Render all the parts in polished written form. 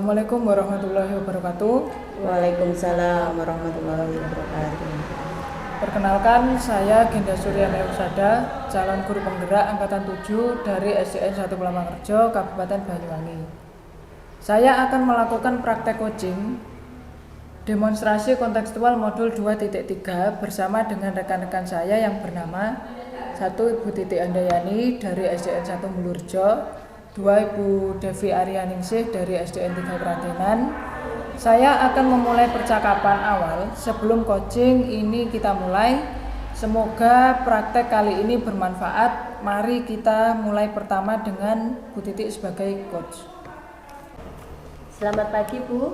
Assalamualaikum warahmatullahi wabarakatuh. Waalaikumsalam warahmatullahi wabarakatuh. Perkenalkan, saya Genda Suryana Usada, calon guru penggerak angkatan 7 dari SDN 1 Pelamangerjo, Kabupaten Banyuwangi. Saya akan melakukan praktek coaching demonstrasi kontekstual modul 2.3 bersama dengan rekan-rekan saya yang bernama 1 Ibu Titi Andayani dari SDN 1 Mulurjo, 2 Ibu Devi Aryaningsih dari SDN 3 Kradenan. Saya akan memulai percakapan awal. Sebelum coaching ini kita mulai. Semoga praktek kali ini bermanfaat. Mari kita mulai pertama dengan Bu Titi sebagai coach. Selamat pagi Bu,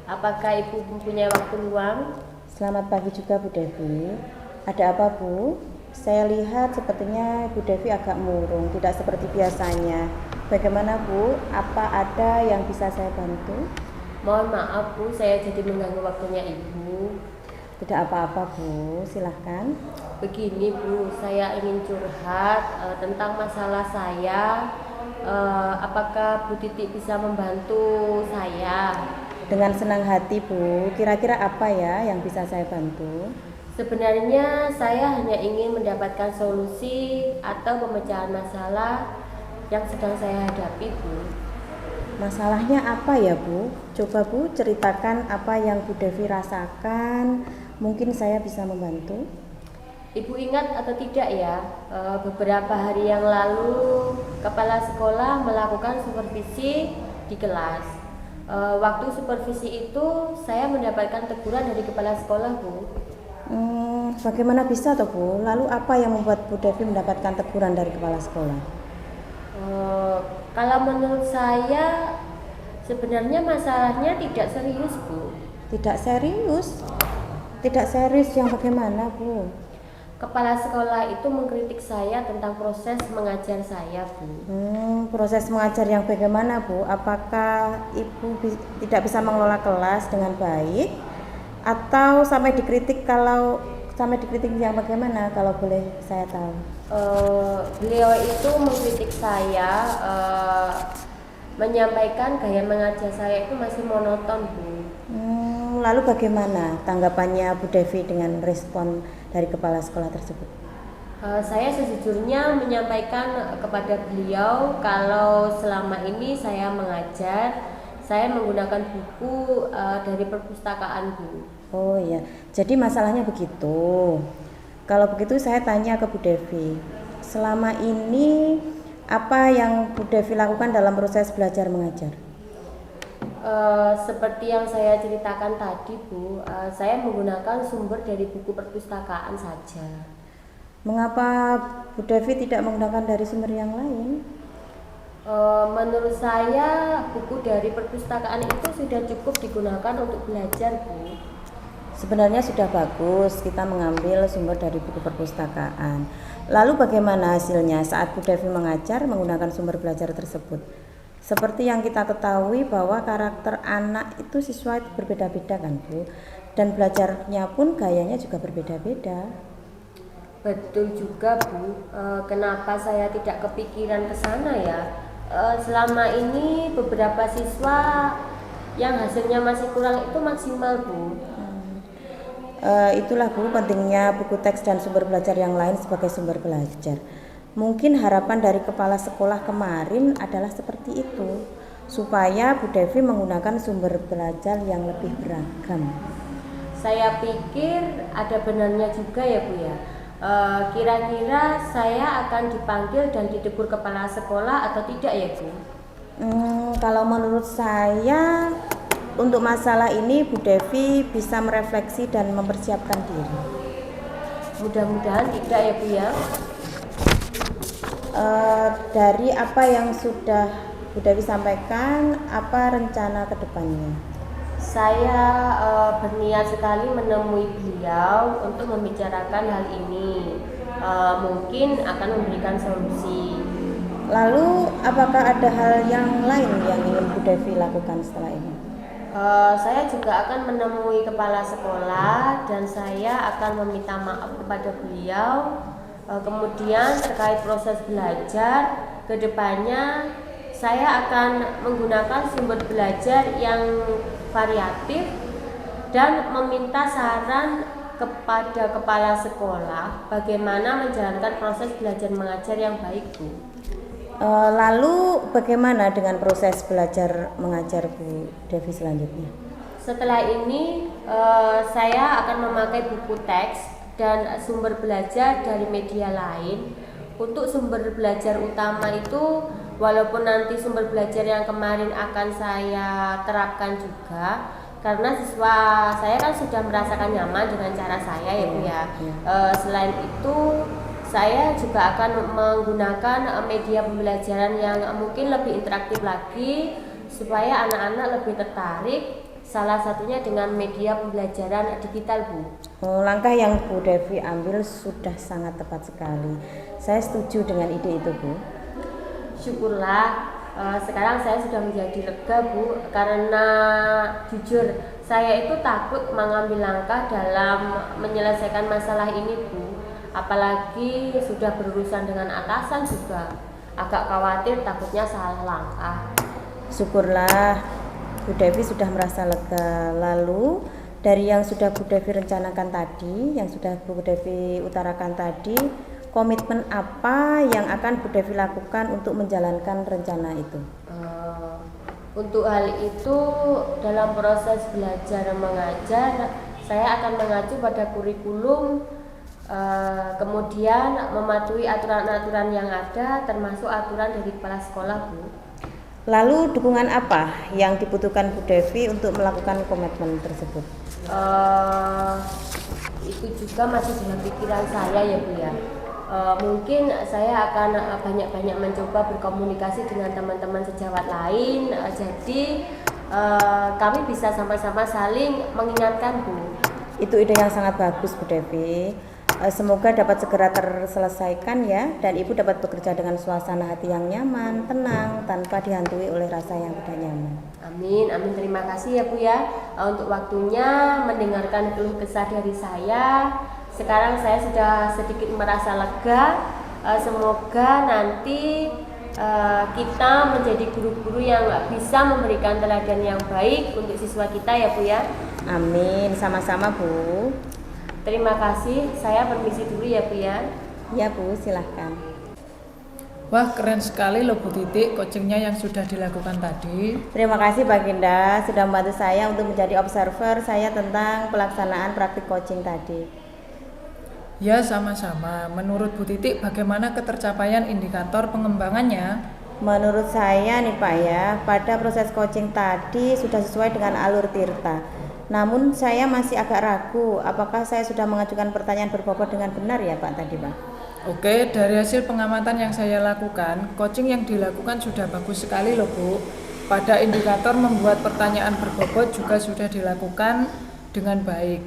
apakah Ibu mempunyai waktu luang? Selamat pagi juga Bu Devi. Ada apa Bu? Saya lihat sepertinya Bu Devi agak murung, tidak seperti biasanya. Bagaimana Bu? Apa ada yang bisa saya bantu? Mohon maaf Bu, saya jadi mengganggu waktunya Ibu. Tidak apa-apa Bu, silahkan. Begini Bu, saya ingin curhat tentang masalah saya. Apakah Bu Titi bisa membantu saya? Dengan senang hati Bu, kira-kira apa ya yang bisa saya bantu? Sebenarnya saya hanya ingin mendapatkan solusi atau pemecahan masalah yang sedang saya hadapi Bu. Masalahnya apa ya Bu? Coba Bu ceritakan apa yang Bu Devi rasakan, mungkin saya bisa membantu. Ibu ingat atau tidak ya, beberapa hari yang lalu kepala sekolah melakukan supervisi di kelas. Waktu supervisi itu saya mendapatkan teguran dari kepala sekolah Bu. Bagaimana bisa toh Bu? Lalu apa yang membuat Bu Devi mendapatkan teguran dari kepala sekolah? Kalau menurut saya sebenarnya masalahnya tidak serius Bu. Tidak serius? Tidak serius yang bagaimana Bu? Kepala sekolah itu mengkritik saya tentang proses mengajar saya Bu. Proses mengajar yang bagaimana Bu? Apakah Ibu tidak bisa mengelola kelas dengan baik? Atau sampai dikritik yang bagaimana kalau boleh saya tahu? Beliau itu mengkritik saya, menyampaikan gaya mengajar saya itu masih monoton Bu. Lalu bagaimana tanggapannya Bu Devi dengan respon dari kepala sekolah tersebut? Saya sejujurnya menyampaikan kepada beliau kalau selama ini saya mengajar, saya menggunakan buku dari perpustakaan Bu. Oh iya, jadi masalahnya begitu. Kalau begitu saya tanya ke Bu Devi, selama ini apa yang Bu Devi lakukan dalam proses belajar mengajar? Seperti yang saya ceritakan tadi Bu, saya menggunakan sumber dari buku perpustakaan saja. Mengapa Bu Devi tidak menggunakan dari sumber yang lain? Menurut saya buku dari perpustakaan itu sudah cukup digunakan untuk belajar Bu. Sebenarnya sudah bagus kita mengambil sumber dari buku perpustakaan. Lalu bagaimana hasilnya saat Bu Devi mengajar menggunakan sumber belajar tersebut? Seperti yang kita ketahui bahwa karakter anak itu siswa itu berbeda-beda kan Bu, dan belajarnya pun gayanya juga berbeda-beda. Betul juga Bu, kenapa saya tidak kepikiran ke sana ya? Selama ini beberapa siswa yang hasilnya masih kurang itu maksimal Bu. Itulah Bu pentingnya buku teks dan sumber belajar yang lain sebagai sumber belajar. Mungkin harapan dari kepala sekolah kemarin adalah seperti itu, supaya Bu Devi menggunakan sumber belajar yang lebih beragam. Saya pikir ada benarnya juga ya Bu ya. Kira-kira saya akan dipanggil dan ditegur kepala sekolah atau tidak ya Bu? Kalau menurut saya untuk masalah ini Bu Devi bisa merefleksi dan mempersiapkan diri. Mudah-mudahan tidak ya Bu ya. Dari apa yang sudah Bu Devi sampaikan, apa rencana ke depannya? Saya berniat sekali menemui beliau untuk membicarakan hal ini. Mungkin akan memberikan solusi. Lalu apakah ada hal yang lain yang ingin Bu Devi lakukan setelah ini? Saya juga akan menemui kepala sekolah dan saya akan meminta maaf kepada beliau. Kemudian terkait proses belajar, kedepannya saya akan menggunakan sumber belajar yang variatif dan meminta saran kepada kepala sekolah bagaimana menjalankan proses belajar mengajar yang baik, Bu. Lalu bagaimana dengan proses belajar mengajar Bu Devi selanjutnya? Setelah ini saya akan memakai buku teks dan sumber belajar dari media lain. Untuk sumber belajar utama itu walaupun nanti sumber belajar yang kemarin akan saya terapkan juga, karena siswa saya kan sudah merasakan nyaman dengan cara saya ya Bu ya. Selain itu saya juga akan menggunakan media pembelajaran yang mungkin lebih interaktif lagi supaya anak-anak lebih tertarik, salah satunya dengan media pembelajaran digital, Bu. Langkah yang Bu Devi ambil sudah sangat tepat sekali. Saya setuju dengan ide itu, Bu. Syukurlah sekarang saya sudah menjadi lega, Bu, karena jujur saya itu takut mengambil langkah dalam menyelesaikan masalah ini, Bu. Apalagi sudah berurusan dengan atasan juga. Agak khawatir takutnya salah langkah. Syukurlah Bu Devi sudah merasa lega. Lalu dari yang sudah Bu Devi rencanakan tadi, yang sudah Bu Devi utarakan tadi, komitmen apa yang akan Bu Devi lakukan untuk menjalankan rencana itu? Untuk hal itu dalam proses belajar mengajar saya akan mengacu pada kurikulum, kemudian mematuhi aturan-aturan yang ada termasuk aturan dari kepala sekolah, Bu. Lalu dukungan apa yang dibutuhkan Bu Devi untuk melakukan komitmen tersebut? Itu juga masih dalam pikiran saya ya, Bu ya. Mungkin saya akan banyak-banyak mencoba berkomunikasi dengan teman-teman sejawat lain, jadi kami bisa sama-sama saling mengingatkan, Bu. Itu ide yang sangat bagus Bu Devi. Semoga dapat segera terselesaikan ya, dan Ibu dapat bekerja dengan suasana hati yang nyaman, tenang, tanpa dihantui oleh rasa yang tidak nyaman. Amin, amin. Terima kasih ya Bu ya untuk waktunya mendengarkan keluh kesah dari saya. Sekarang saya sudah sedikit merasa lega. Semoga nanti kita menjadi guru-guru yang bisa memberikan teladan yang baik untuk siswa kita ya Bu ya. Amin, sama-sama Bu. Terima kasih, saya permisi dulu ya Bu ya. Ya Bu, silahkan. Wah, keren sekali loh Bu Titik coachingnya yang sudah dilakukan tadi. Terima kasih Baginda sudah membantu saya untuk menjadi observer saya tentang pelaksanaan praktik coaching tadi. Ya, sama-sama. Menurut Bu Titik bagaimana ketercapaian indikator pengembangannya? Menurut saya nih Pak ya, pada proses coaching tadi sudah sesuai dengan alur Tirta. Namun saya masih agak ragu apakah saya sudah mengajukan pertanyaan berbobot dengan benar ya Pak tadi Pak. Oke, dari hasil pengamatan yang saya lakukan, coaching yang dilakukan sudah bagus sekali loh Bu. Pada indikator membuat pertanyaan berbobot juga sudah dilakukan dengan baik.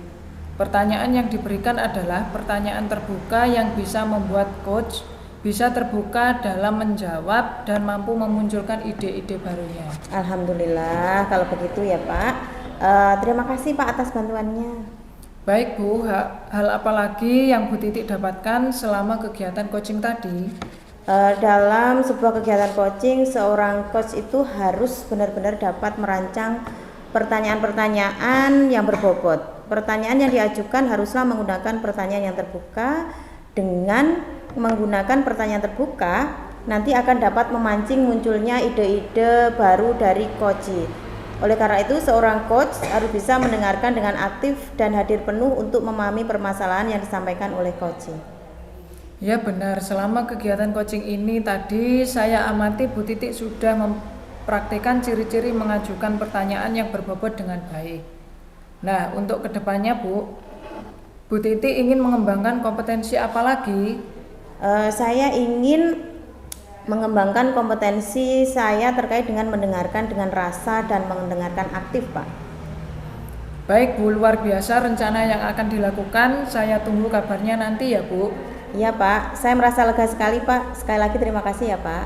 Pertanyaan yang diberikan adalah pertanyaan terbuka yang bisa membuat coach bisa terbuka dalam menjawab dan mampu memunculkan ide-ide barunya. Alhamdulillah kalau begitu ya Pak. Terima kasih Pak atas bantuannya. Baik Bu, hal apa lagi yang Bu Titik dapatkan selama kegiatan coaching tadi? Dalam sebuah kegiatan coaching, seorang coach itu harus benar-benar dapat merancang pertanyaan-pertanyaan yang berbobot. Pertanyaan yang diajukan haruslah menggunakan pertanyaan yang terbuka. Dengan menggunakan pertanyaan terbuka, nanti akan dapat memancing munculnya ide-ide baru dari coach. Oleh karena itu, seorang coach harus bisa mendengarkan dengan aktif dan hadir penuh untuk memahami permasalahan yang disampaikan oleh coach. Ya benar, selama kegiatan coaching ini tadi saya amati Bu Titik sudah mempraktikkan ciri-ciri mengajukan pertanyaan yang berbobot dengan baik. Nah, untuk kedepannya Bu Titik ingin mengembangkan kompetensi apa lagi? Saya ingin mengembangkan kompetensi saya terkait dengan mendengarkan dengan rasa dan mendengarkan aktif Pak. Baik Bu, luar biasa rencana yang akan dilakukan. Saya tunggu kabarnya nanti ya Bu. Iya Pak, saya merasa lega sekali Pak. Sekali lagi terima kasih ya Pak.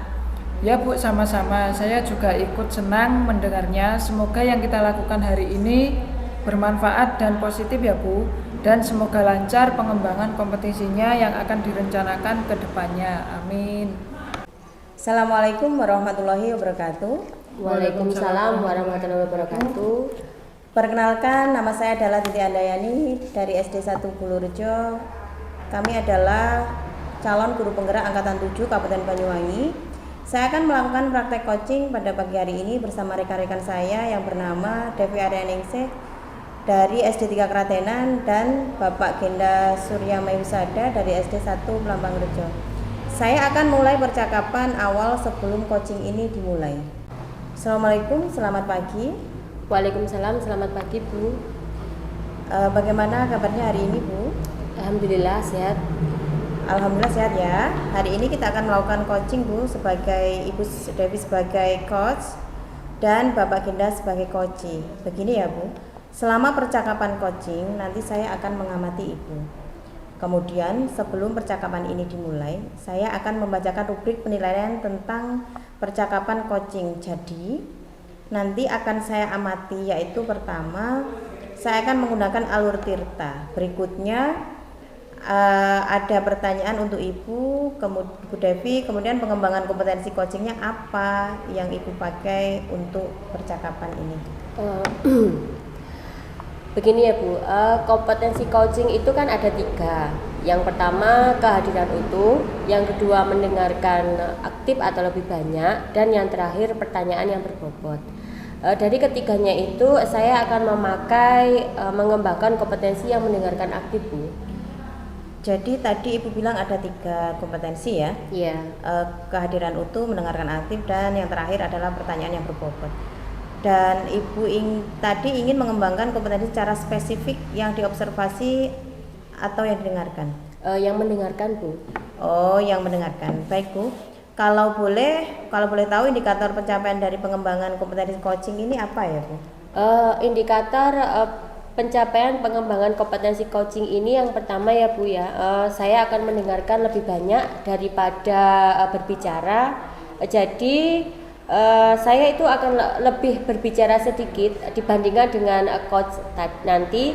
Ya Bu, sama-sama. Saya juga ikut senang mendengarnya. Semoga yang kita lakukan hari ini bermanfaat dan positif ya Bu. Dan semoga lancar pengembangan kompetisinya yang akan direncanakan ke depannya. Amin. Assalamualaikum warahmatullahi wabarakatuh. Waalaikumsalam warahmatullahi wabarakatuh. Perkenalkan, nama saya adalah Titi Andayani dari SD 1 Bulurejo. Kami adalah calon guru penggerak angkatan 7 Kabupaten Banyuwangi. Saya akan melakukan praktek coaching pada pagi hari ini bersama rekan-rekan saya yang bernama Devi Aryaningsih dari SD 3 Kratenan dan Bapak Genda Surya Mayusada dari SD 1 Blampang Rejo. Saya akan mulai percakapan awal sebelum coaching ini dimulai. Assalamualaikum, selamat pagi. Waalaikumsalam, selamat pagi Bu. Bagaimana kabarnya hari ini Bu? Alhamdulillah sehat. Alhamdulillah sehat ya. Hari ini kita akan melakukan coaching Bu, sebagai Ibu Devi sebagai coach dan Bapak Genda sebagai coachee. Begini ya Bu, selama percakapan coaching nanti saya akan mengamati Ibu. Kemudian sebelum percakapan ini dimulai, saya akan membacakan rubrik penilaian tentang percakapan coaching. Jadi nanti akan saya amati, yaitu pertama saya akan menggunakan alur tirta. Berikutnya ada pertanyaan untuk Ibu, kemudian Bu Devi, kemudian pengembangan kompetensi coachingnya apa yang Ibu pakai untuk percakapan ini. Begini ya Bu, kompetensi coaching itu kan ada 3. Yang pertama kehadiran utuh, yang kedua mendengarkan aktif atau lebih banyak, dan yang terakhir pertanyaan yang berbobot. Dari ketiganya itu saya akan mengembangkan kompetensi yang mendengarkan aktif Bu. Jadi tadi Ibu bilang ada 3 kompetensi ya? Iya. Kehadiran utuh, mendengarkan aktif, dan yang terakhir adalah pertanyaan yang berbobot. Dan Ibu tadi ingin mengembangkan kompetensi secara spesifik yang diobservasi atau yang didengarkan? Yang mendengarkan Bu. Oh, yang mendengarkan. Baik Bu. Kalau boleh tahu indikator pencapaian dari pengembangan kompetensi coaching ini apa ya Bu? Indikator pencapaian pengembangan kompetensi coaching ini yang pertama ya Bu ya, saya akan mendengarkan lebih banyak daripada berbicara. Jadi saya itu akan lebih berbicara sedikit dibandingkan dengan coach nanti,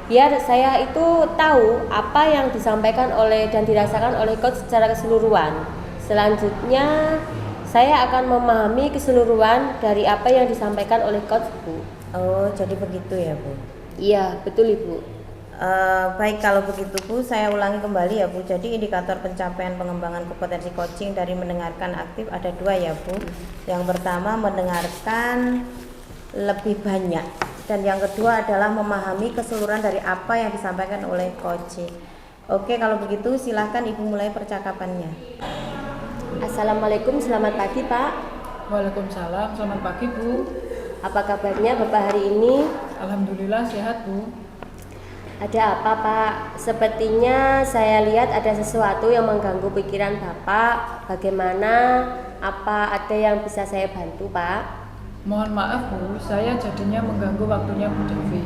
biar saya itu tahu apa yang disampaikan dan dirasakan oleh coach secara keseluruhan. Selanjutnya saya akan memahami keseluruhan dari apa yang disampaikan oleh coach Bu. Oh, jadi begitu ya Bu? Iya, betul Ibu. Baik, kalau begitu Bu, saya ulangi kembali ya Bu. Jadi indikator pencapaian pengembangan kompetensi coaching dari mendengarkan aktif ada 2 ya Bu. Yang pertama mendengarkan lebih banyak, dan yang kedua adalah memahami keseluruhan dari apa yang disampaikan oleh coach. Oke, kalau begitu silahkan Ibu mulai percakapannya. Assalamualaikum, selamat pagi Pak. Waalaikumsalam, selamat pagi Bu. Apa kabarnya Bapak hari ini? Alhamdulillah sehat Bu. Ada apa Pak? Sepertinya saya lihat ada sesuatu yang mengganggu pikiran Bapak. Bagaimana? Apa ada yang bisa saya bantu Pak? Mohon maaf Bu, saya jadinya mengganggu waktunya Bu Devi.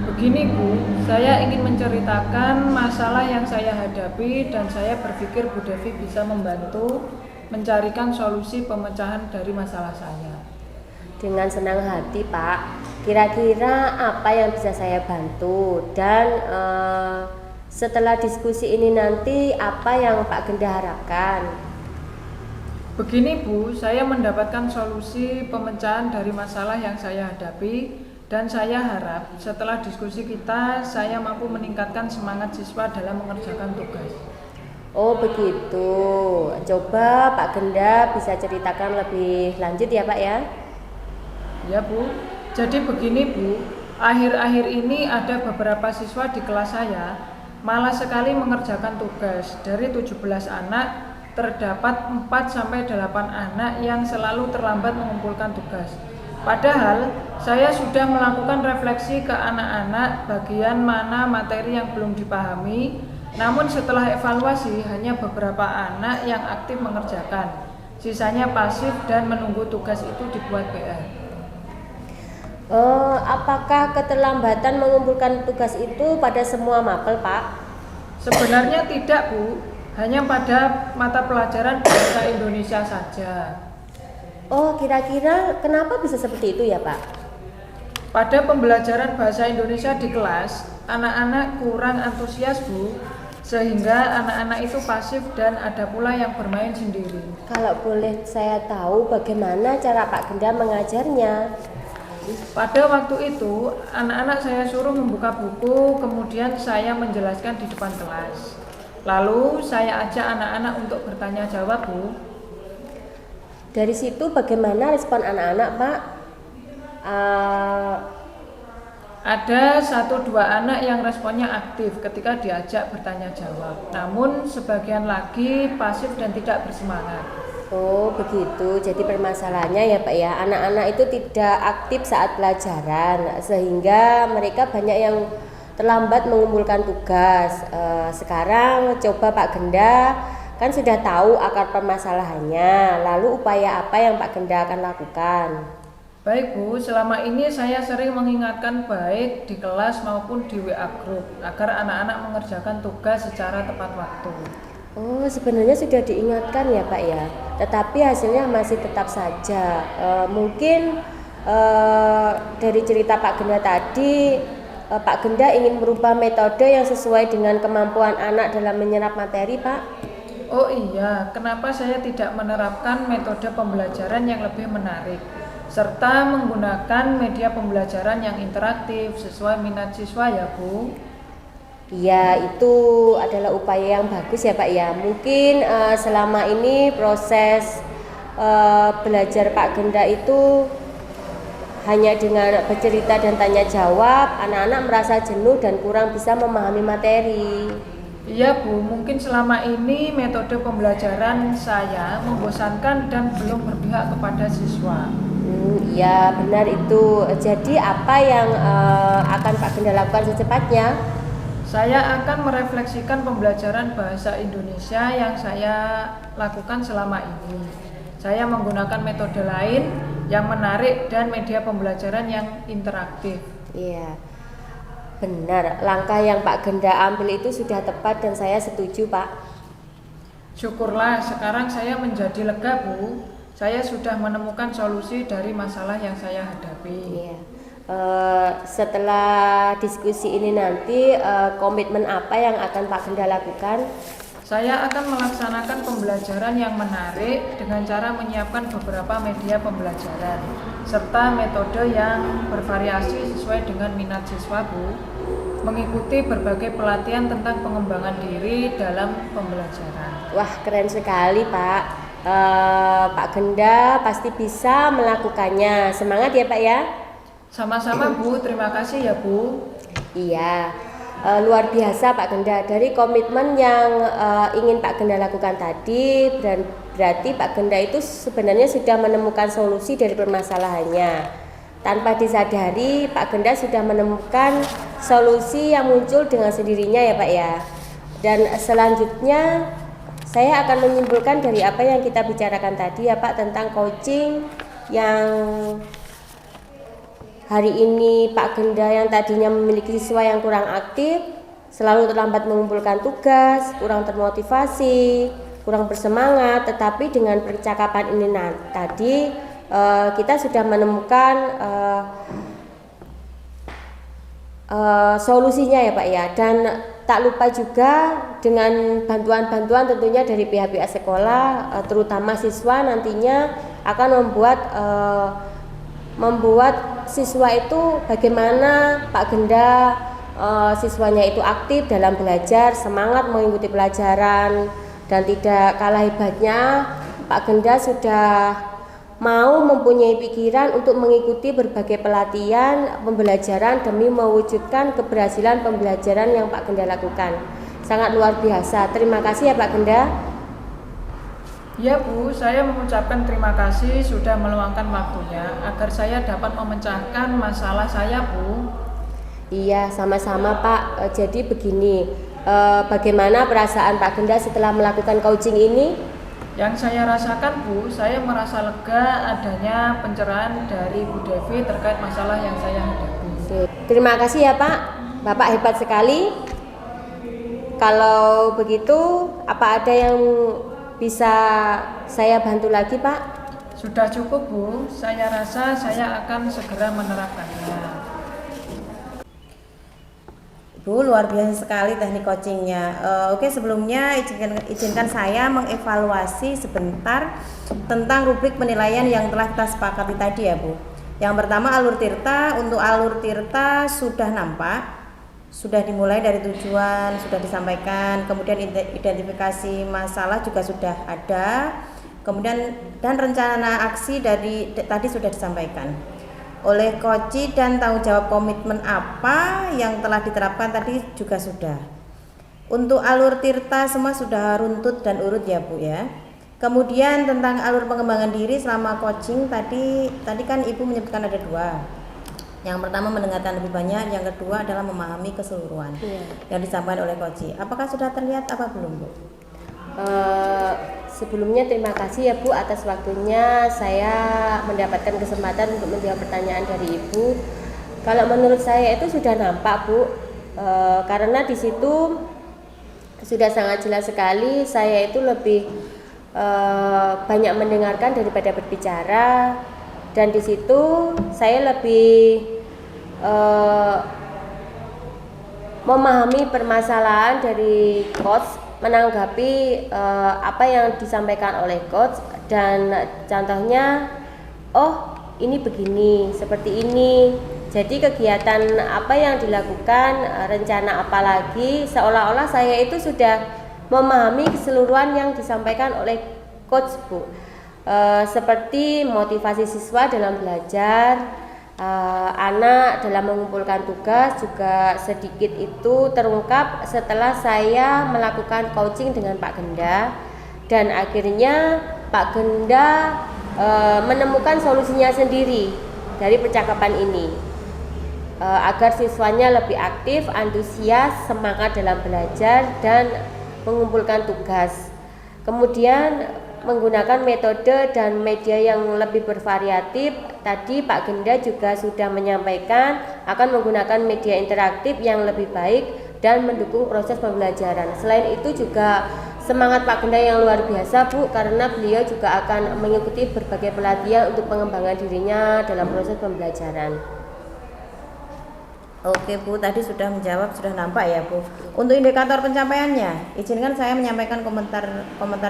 Begini Bu, saya ingin menceritakan masalah yang saya hadapi dan saya berpikir Bu Devi bisa membantu mencarikan solusi pemecahan dari masalah saya. Dengan senang hati Pak. Kira-kira apa yang bisa saya bantu, dan setelah diskusi ini nanti apa yang Pak Genda harapkan? Begini Bu, saya mendapatkan solusi pemecahan dari masalah yang saya hadapi, dan saya harap setelah diskusi kita saya mampu meningkatkan semangat siswa dalam mengerjakan tugas. Oh begitu. Coba Pak Genda bisa ceritakan lebih lanjut ya Pak ya? Ya Bu, jadi begini Bu, akhir-akhir ini ada beberapa siswa di kelas saya malas sekali mengerjakan tugas. Dari 17 anak, terdapat 4-8 anak yang selalu terlambat mengumpulkan tugas. Padahal saya sudah melakukan refleksi ke anak-anak bagian mana materi yang belum dipahami, namun setelah evaluasi hanya beberapa anak yang aktif mengerjakan. Sisanya pasif dan menunggu tugas itu dibuat PR. Apakah keterlambatan mengumpulkan tugas itu pada semua mapel, Pak? Sebenarnya tidak, Bu. Hanya pada mata pelajaran bahasa Indonesia saja. Oh, kira-kira kenapa bisa seperti itu ya, Pak? Pada pembelajaran bahasa Indonesia di kelas, anak-anak kurang antusias, Bu. sehingga anak-anak itu pasif dan ada pula yang bermain sendiri. Kalau boleh saya tahu bagaimana cara Pak Genda mengajarnya? Pada waktu itu, anak-anak saya suruh membuka buku, kemudian saya menjelaskan di depan kelas. Lalu saya ajak anak-anak untuk bertanya jawab, Bu. Dari situ bagaimana respon anak-anak, Pak? Ada 1-2 anak yang responnya aktif ketika diajak bertanya jawab. Namun sebagian lagi pasif dan tidak bersemangat. Oh begitu, jadi permasalahannya ya Pak ya, anak-anak itu tidak aktif saat pelajaran sehingga mereka banyak yang terlambat mengumpulkan tugas. Sekarang coba Pak Genda kan sudah tahu akar permasalahannya, lalu upaya apa yang Pak Genda akan lakukan? Baik Bu, selama ini saya sering mengingatkan baik di kelas maupun di WA Group agar anak-anak mengerjakan tugas secara tepat waktu. Oh sebenarnya sudah diingatkan ya Pak ya, tetapi hasilnya masih tetap saja. Mungkin dari cerita Pak Genda tadi, Pak Genda ingin merubah metode yang sesuai dengan kemampuan anak dalam menyerap materi, Pak. Oh iya, kenapa saya tidak menerapkan metode pembelajaran yang lebih menarik serta menggunakan media pembelajaran yang interaktif sesuai minat siswa ya Bu? Ya, itu adalah upaya yang bagus ya Pak ya. Mungkin selama ini proses belajar Pak Genda itu hanya dengan bercerita dan tanya jawab, anak-anak merasa jenuh dan kurang bisa memahami materi. Iya Bu, mungkin selama ini metode pembelajaran saya membosankan dan belum berpihak kepada siswa. Ya benar itu. Jadi apa yang akan Pak Genda lakukan secepatnya? Saya akan merefleksikan pembelajaran bahasa Indonesia yang saya lakukan selama ini. Saya menggunakan metode lain yang menarik dan media pembelajaran yang interaktif. Iya, benar. Langkah yang Pak Genda ambil itu sudah tepat dan saya setuju, Pak. Syukurlah sekarang saya menjadi lega, Bu. Saya sudah menemukan solusi dari masalah yang saya hadapi. Iya. Setelah diskusi ini nanti komitmen apa yang akan Pak Genda lakukan? Saya akan melaksanakan pembelajaran yang menarik dengan cara menyiapkan beberapa media pembelajaran serta metode yang bervariasi sesuai dengan minat siswa, Bu. Mengikuti berbagai pelatihan tentang pengembangan diri dalam pembelajaran. Wah, keren sekali, Pak. Pak Genda pasti bisa melakukannya. Semangat ya, Pak ya. Sama-sama Bu, terima kasih ya Bu. Iya, luar biasa Pak Genda. Dari komitmen yang ingin Pak Genda lakukan tadi, berarti Pak Genda itu sebenarnya sudah menemukan solusi dari permasalahannya. Tanpa disadari, Pak Genda sudah menemukan solusi yang muncul dengan sendirinya ya Pak ya. Dan selanjutnya saya akan menyimpulkan dari apa yang kita bicarakan tadi ya Pak tentang coaching yang hari ini Pak Genda yang tadinya memiliki siswa yang kurang aktif, selalu terlambat mengumpulkan tugas, kurang termotivasi, kurang bersemangat, tetapi dengan percakapan ini tadi kita sudah menemukan solusinya ya Pak ya. Dan tak lupa juga dengan bantuan-bantuan tentunya dari pihak-pihak sekolah, terutama siswa nantinya akan membuat siswa itu bagaimana Pak Genda siswanya itu aktif dalam belajar, semangat mengikuti pelajaran, dan tidak kalah hebatnya Pak Genda sudah mau mempunyai pikiran untuk mengikuti berbagai pelatihan pembelajaran demi mewujudkan keberhasilan pembelajaran yang Pak Genda lakukan. Sangat luar biasa. Terima kasih ya Pak Genda. Ya Bu, saya mengucapkan terima kasih sudah meluangkan waktunya agar saya dapat memecahkan masalah saya Bu. Iya, sama-sama Pak. Jadi begini, bagaimana perasaan Pak Genda setelah melakukan coaching ini? Yang saya rasakan Bu, saya merasa lega adanya pencerahan dari Bu Devi terkait masalah yang saya hadapi. Terima kasih ya Pak, Bapak hebat sekali. Kalau begitu, apa ada yang bisa saya bantu lagi Pak? Sudah cukup Bu, saya rasa saya akan segera menerapkannya. Bu, luar biasa sekali teknik coachingnya. Oke, sebelumnya izinkan saya mengevaluasi sebentar tentang rubrik penilaian yang telah kita sepakati tadi ya Bu. Yang pertama alur tirta. Untuk alur tirta sudah nampak, sudah dimulai dari tujuan, sudah disampaikan, kemudian identifikasi masalah juga sudah ada, kemudian dan rencana aksi dari tadi sudah disampaikan oleh Koci, dan tanggung jawab komitmen apa yang telah diterapkan tadi juga sudah. Untuk alur tirta semua sudah runtut dan urut ya Bu ya. Kemudian tentang alur pengembangan diri selama coaching tadi kan Ibu menyebutkan ada dua. Yang pertama mendengarkan lebih banyak, yang kedua adalah memahami keseluruhan yang disampaikan oleh Koci. Apakah sudah terlihat apa belum Bu? Sebelumnya terima kasih ya Bu atas waktunya saya mendapatkan kesempatan untuk menjawab pertanyaan dari Ibu. Kalau menurut saya itu sudah nampak Bu, karena di situ sudah sangat jelas sekali saya itu lebih banyak mendengarkan daripada berbicara, dan di situ saya lebih memahami permasalahan dari coach, menanggapi apa yang disampaikan oleh coach, dan contohnya oh ini begini, seperti ini, jadi kegiatan apa yang dilakukan, rencana apa lagi, seolah-olah saya itu sudah memahami keseluruhan yang disampaikan oleh coach Bu. Seperti motivasi siswa dalam belajar, anak dalam mengumpulkan tugas juga sedikit itu terungkap setelah saya melakukan coaching dengan Pak Genda, dan akhirnya Pak Genda menemukan solusinya sendiri dari percakapan ini, agar siswanya lebih aktif, antusias, semangat dalam belajar dan mengumpulkan tugas. Kemudian menggunakan metode dan media yang lebih bervariatif. Tadi Pak Genda juga sudah menyampaikan akan menggunakan media interaktif yang lebih baik dan mendukung proses pembelajaran. Selain itu juga semangat Pak Genda yang luar biasa Bu, karena beliau juga akan mengikuti berbagai pelatihan untuk pengembangan dirinya dalam proses pembelajaran. Oke Bu, tadi sudah menjawab, sudah nampak ya Bu. Untuk indikator pencapaiannya, izinkan saya menyampaikan komentar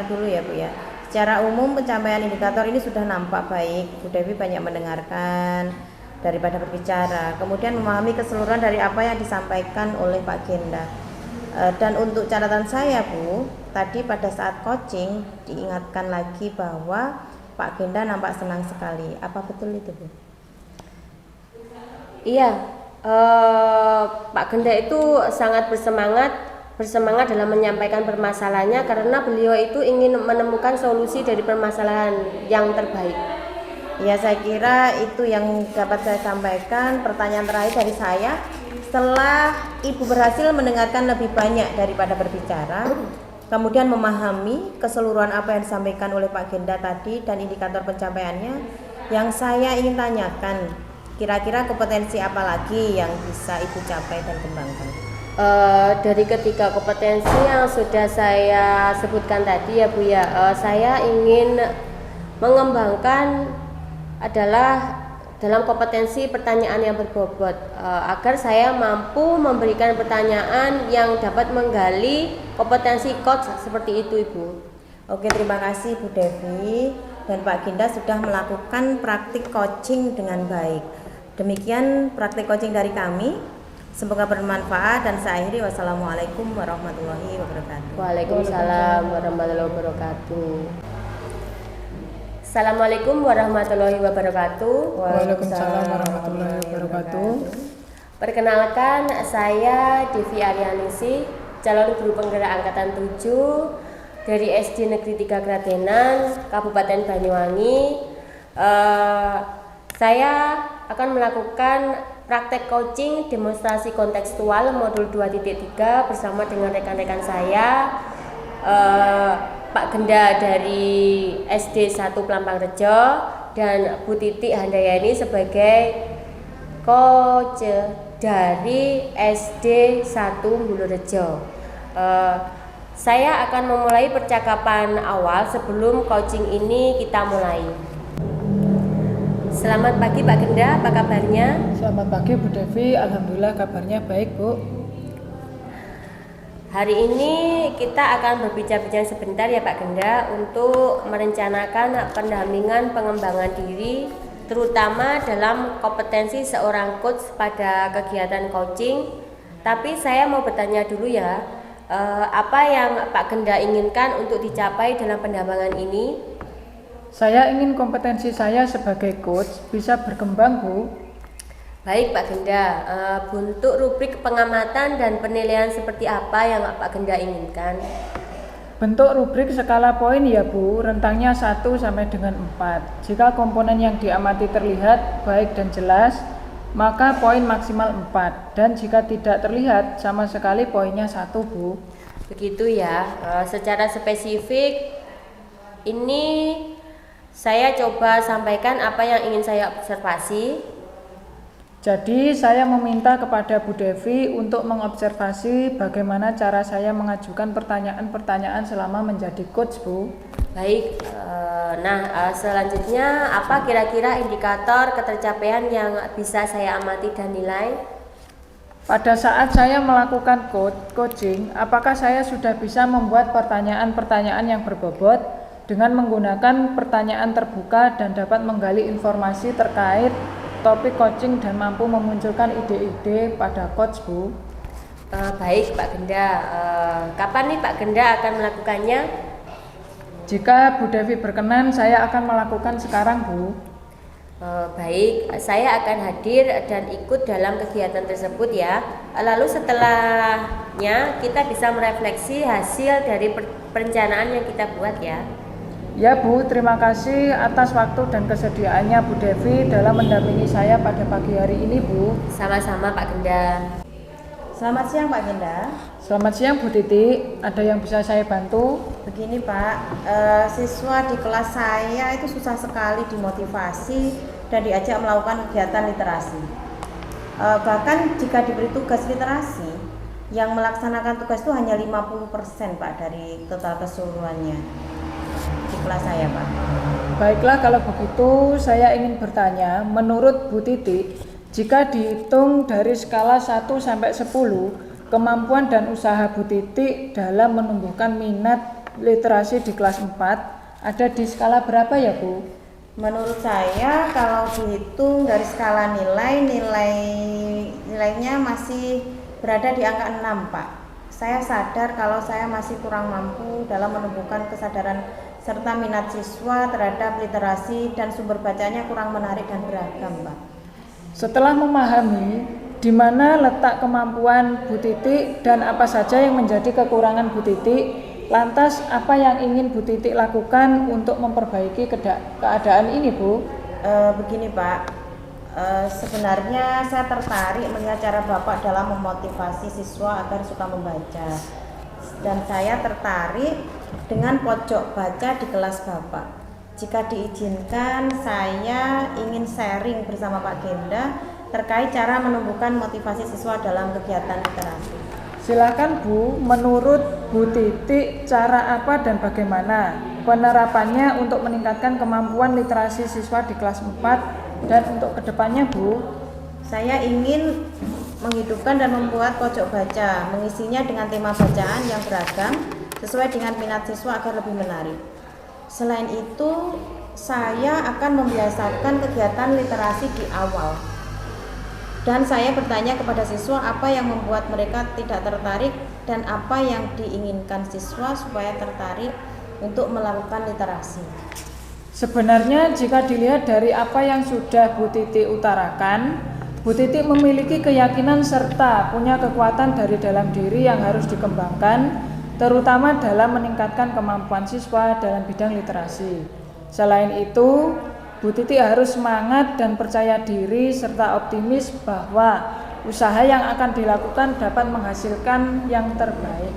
dulu ya Bu ya. Secara umum pencapaian indikator ini sudah nampak baik. Bu Devi banyak mendengarkan daripada berbicara, kemudian memahami keseluruhan dari apa yang disampaikan oleh Pak Genda. Dan untuk catatan saya Bu, tadi pada saat coaching diingatkan lagi bahwa Pak Genda nampak senang sekali. Apa betul itu Bu? Iya, Pak Genda itu sangat bersemangat dalam menyampaikan permasalahannya, karena beliau itu ingin menemukan solusi dari permasalahan yang terbaik. Ya, saya kira itu yang dapat saya sampaikan. Pertanyaan terakhir dari saya, setelah Ibu berhasil mendengarkan lebih banyak daripada berbicara, kemudian memahami keseluruhan apa yang disampaikan oleh Pak Genda tadi dan indikator pencapaiannya, yang saya ingin tanyakan, kira-kira kompetensi apa lagi yang bisa Ibu capai dan kembangkan? Dari ketiga kompetensi yang sudah saya sebutkan tadi ya Bu ya, saya ingin mengembangkan adalah dalam kompetensi pertanyaan yang berbobot, agar saya mampu memberikan pertanyaan yang dapat menggali kompetensi coach seperti itu Ibu. Oke, terima kasih Bu Devi dan Pak Genda sudah melakukan praktik coaching dengan baik. Demikian praktik coaching dari kami. Semoga bermanfaat dan saya akhiri. Wassalamualaikum warahmatullahi wabarakatuh. Waalaikumsalam warahmatullahi wabarakatuh. Assalamualaikum warahmatullahi wabarakatuh. Waalaikumsalam warahmatullahi wabarakatuh. Perkenalkan, saya Devi Arianisi, calon guru penggerak angkatan 7 dari SD Negeri 3 Kradenan, Kabupaten Banyuwangi. Saya akan melakukan praktek coaching demonstrasi kontekstual modul 2.3 bersama dengan rekan-rekan saya, Pak Genda dari SD 1 Pelampang-Rejo dan Bu Titik Handayani sebagai coach dari SD 1 Bulurejo. Saya akan memulai percakapan awal sebelum coaching ini kita mulai. Selamat pagi Pak Genda, apa kabarnya? Selamat pagi Bu Devi, alhamdulillah kabarnya baik Bu. Hari ini kita akan berbincang-bincang sebentar ya Pak Genda untuk merencanakan pendampingan pengembangan diri terutama dalam kompetensi seorang coach pada kegiatan coaching. Tapi saya mau bertanya dulu ya, apa yang Pak Genda inginkan untuk dicapai dalam pendampingan ini? Saya ingin kompetensi saya sebagai coach bisa berkembang, Bu. Baik Pak Genda, bentuk rubrik pengamatan dan penilaian seperti apa yang Pak Genda inginkan? Bentuk rubrik skala poin ya Bu, rentangnya 1 sampai dengan 4. Jika komponen yang diamati terlihat baik dan jelas, maka poin maksimal 4. Dan jika tidak terlihat sama sekali poinnya 1 Bu. Begitu ya, secara spesifik ini saya coba sampaikan apa yang ingin saya observasi. Jadi saya meminta kepada Bu Devi untuk mengobservasi bagaimana cara saya mengajukan pertanyaan-pertanyaan selama menjadi coach, Bu. Baik, selanjutnya apa kira-kira indikator ketercapaian yang bisa saya amati dan nilai? Pada saat saya melakukan coaching, apakah saya sudah bisa membuat pertanyaan-pertanyaan yang berbobot dengan menggunakan pertanyaan terbuka dan dapat menggali informasi terkait topik coaching dan mampu memunculkan ide-ide pada coach, Bu? Baik Pak Genda, kapan nih Pak Genda akan melakukannya? Jika Bu Devi berkenan, saya akan melakukan sekarang, Bu. Baik, saya akan hadir dan ikut dalam kegiatan tersebut ya. Lalu setelahnya kita bisa merefleksi hasil dari perencanaan yang kita buat ya. Ya Bu, terima kasih atas waktu dan kesediaannya Bu Devi dalam mendampingi saya pada pagi hari ini, Bu. Sama-sama Pak Genda. Selamat siang Pak Genda. Selamat siang Bu Titi, ada yang bisa saya bantu? Begini Pak, siswa di kelas saya itu susah sekali dimotivasi dan diajak melakukan kegiatan literasi. Bahkan jika diberi tugas literasi, yang melaksanakan tugas itu hanya 50% Pak dari total keseluruhannya di kelas saya Pak. Baiklah, kalau begitu saya ingin bertanya, menurut Bu Titi, jika dihitung dari skala 1 sampai 10, kemampuan dan usaha Bu Titi dalam menumbuhkan minat literasi di kelas 4 ada di skala berapa ya Bu? Menurut saya kalau dihitung dari skala nilainya masih berada di angka 6 Pak. Saya sadar kalau saya masih kurang mampu dalam menumbuhkan kesadaran serta minat siswa terhadap literasi dan sumber bacanya kurang menarik dan beragam, Pak. Setelah memahami di mana letak kemampuan Bu Titi dan apa saja yang menjadi kekurangan Bu Titi, lantas apa yang ingin Bu Titi lakukan untuk memperbaiki keadaan ini, Bu? Begini, Pak. Sebenarnya saya tertarik melihat cara Bapak dalam memotivasi siswa agar suka membaca. Dan saya tertarik dengan pojok baca di kelas Bapak. Jika diizinkan, saya ingin sharing bersama Pak Genda terkait cara menumbuhkan motivasi siswa dalam kegiatan literasi. Silakan Bu, menurut Bu Titi cara apa dan bagaimana penerapannya untuk meningkatkan kemampuan literasi siswa di kelas 4 dan untuk kedepannya, Bu? Saya ingin menghidupkan dan membuat pojok baca, mengisinya dengan tema bacaan yang beragam sesuai dengan minat siswa agar lebih menarik. Selain itu, saya akan membiasakan kegiatan literasi di awal. Dan saya bertanya kepada siswa apa yang membuat mereka tidak tertarik dan apa yang diinginkan siswa supaya tertarik untuk melakukan literasi. Sebenarnya jika dilihat dari apa yang sudah Bu Titi utarakan, Bu Titi memiliki keyakinan serta punya kekuatan dari dalam diri yang harus dikembangkan, terutama dalam meningkatkan kemampuan siswa dalam bidang literasi. Selain itu, Bu Titi harus semangat dan percaya diri serta optimis bahwa usaha yang akan dilakukan dapat menghasilkan yang terbaik.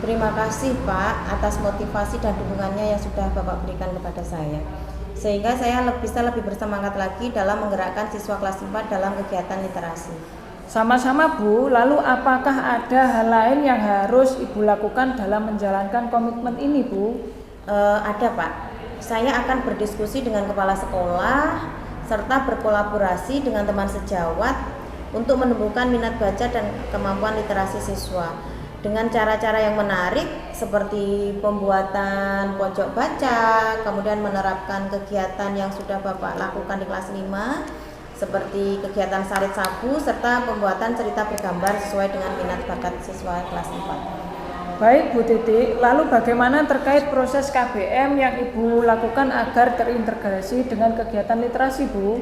Terima kasih Pak atas motivasi dan dukungannya yang sudah Bapak berikan kepada saya. Sehingga saya bisa lebih bersemangat lagi dalam menggerakkan siswa kelas 4 dalam kegiatan literasi. Sama-sama Bu, lalu apakah ada hal lain yang harus Ibu lakukan dalam menjalankan komitmen ini, Bu? Ada Pak. Saya akan berdiskusi dengan kepala sekolah serta berkolaborasi dengan teman sejawat untuk menumbuhkan minat baca dan kemampuan literasi siswa. dengan cara-cara yang menarik seperti pembuatan pojok baca, kemudian menerapkan kegiatan yang sudah Bapak lakukan di kelas 5 seperti kegiatan sarit sabu serta pembuatan cerita bergambar sesuai dengan minat bakat siswa kelas 4. Baik Bu Titi, lalu bagaimana terkait proses KBM yang Ibu lakukan agar terintegrasi dengan kegiatan literasi Bu?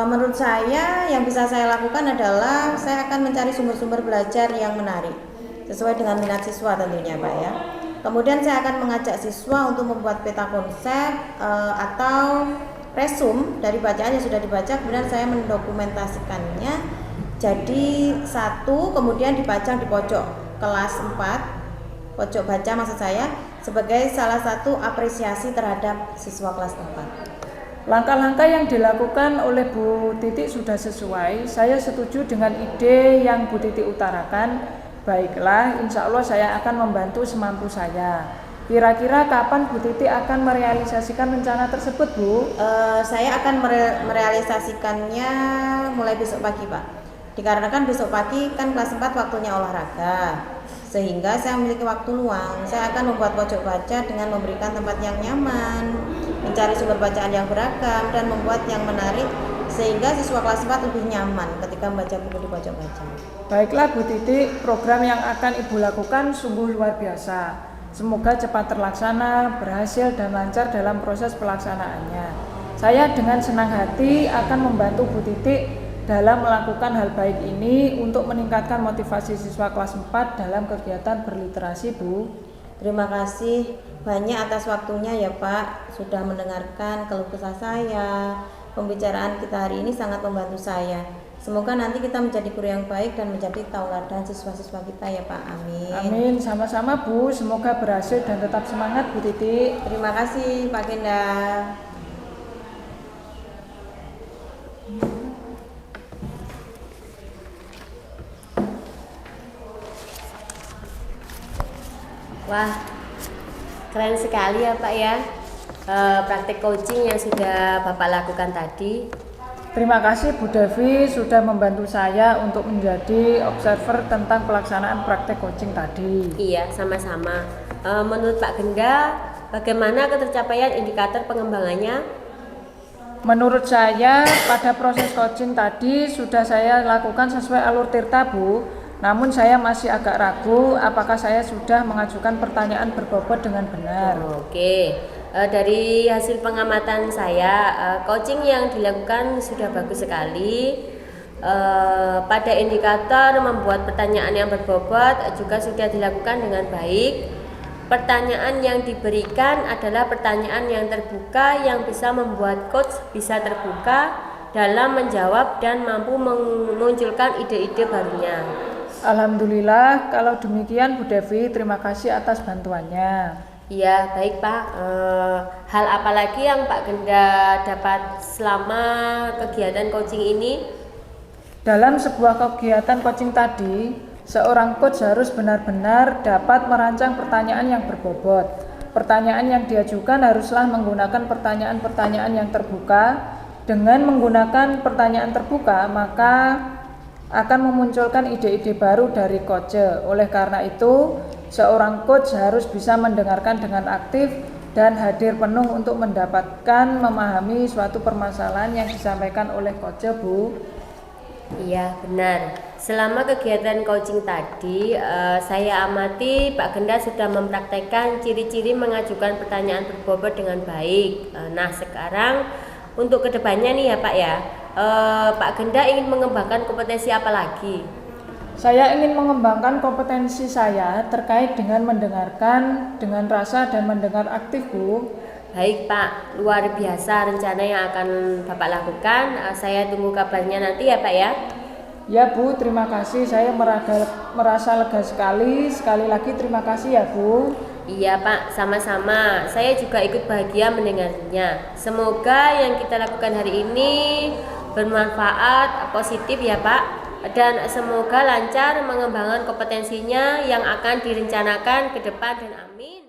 Menurut saya yang bisa saya lakukan adalah saya akan mencari sumber-sumber belajar yang menarik sesuai dengan minat siswa tentunya Pak ya. Kemudian saya akan mengajak siswa untuk membuat peta konsep atau resum dari bacaan yang sudah dibaca, kemudian saya mendokumentasikannya jadi satu, kemudian dipajang di pojok kelas 4, pojok baca maksud saya, sebagai salah satu apresiasi terhadap siswa kelas 4. Langkah-langkah yang dilakukan oleh Bu Titi sudah sesuai. Saya setuju dengan ide yang Bu Titi utarakan. Baiklah, insya Allah saya akan membantu semampu saya. Kira-kira kapan Bu Titi akan merealisasikan rencana tersebut Bu? Saya akan merealisasikannya mulai besok pagi Pak. Dikarenakan besok pagi kan kelas 4 waktunya olahraga, sehingga saya memiliki waktu luang. Saya akan membuat pojok baca dengan memberikan tempat yang nyaman, mencari sumber bacaan yang beragam, dan membuat yang menarik sehingga siswa kelas 4 lebih nyaman ketika membaca buku di pojok baca. Baiklah Bu Titi, program yang akan Ibu lakukan sungguh luar biasa. Semoga cepat terlaksana, berhasil dan lancar dalam proses pelaksanaannya. Saya dengan senang hati akan membantu Bu Titi dalam melakukan hal baik ini untuk meningkatkan motivasi siswa kelas 4 dalam kegiatan berliterasi Bu. Terima kasih banyak atas waktunya ya Pak, sudah mendengarkan keluh kesah saya. Pembicaraan kita hari ini sangat membantu saya. Semoga nanti kita menjadi guru yang baik dan menjadi tauladan siswa-siswa kita ya Pak. Amin. Amin, sama-sama Bu. Semoga berhasil dan tetap semangat Bu Titi. Terima kasih Pak Genda. Wah, keren sekali ya Pak ya, praktik coaching yang sudah Bapak lakukan tadi. Terima kasih Bu Devi sudah membantu saya untuk menjadi observer tentang pelaksanaan praktek coaching tadi. Iya, sama-sama. Menurut Pak Genda, bagaimana ketercapaian indikator pengembangannya? Menurut saya, pada proses coaching tadi sudah saya lakukan sesuai alur tirta Bu. Namun saya masih agak ragu apakah saya sudah mengajukan pertanyaan berbobot dengan benar. Oke, dari hasil pengamatan saya, coaching yang dilakukan sudah bagus sekali. Pada indikator membuat pertanyaan yang berbobot juga sudah dilakukan dengan baik. Pertanyaan yang diberikan adalah pertanyaan yang terbuka yang bisa membuat coach bisa terbuka dalam menjawab dan mampu memunculkan ide-ide barunya. Alhamdulillah, kalau demikian Bu Devi, terima kasih atas bantuannya. Iya, baik Pak. Hal apa lagi yang Pak Genda dapat selama kegiatan coaching ini? Dalam sebuah kegiatan coaching tadi, seorang coach harus benar-benar dapat merancang pertanyaan yang berbobot. Pertanyaan yang diajukan haruslah menggunakan pertanyaan-pertanyaan yang terbuka. Dengan menggunakan pertanyaan terbuka, maka akan memunculkan ide-ide baru dari coach. Oleh karena itu, seorang coach harus bisa mendengarkan dengan aktif dan hadir penuh untuk mendapatkan memahami suatu permasalahan yang disampaikan oleh coach Bu. Iya, benar. Selama kegiatan coaching tadi, saya amati Pak Genda sudah mempraktekkan ciri-ciri mengajukan pertanyaan berbobot dengan baik. Nah, sekarang untuk kedepannya nih ya Pak ya, Pak Genda ingin mengembangkan kompetensi apa lagi? Saya ingin mengembangkan kompetensi saya terkait dengan mendengarkan dengan rasa dan mendengar aktif Bu. Baik Pak, luar biasa rencana yang akan Bapak lakukan. Saya tunggu kabarnya nanti ya Pak ya. Ya Bu, terima kasih. Saya merasa lega sekali. Sekali lagi terima kasih ya Bu. Iya Pak, sama-sama. Saya juga ikut bahagia mendengarnya. Semoga yang kita lakukan hari ini bermanfaat, positif ya Pak. Dan semoga lancar mengembangkan kompetensinya yang akan direncanakan ke depan dan amin.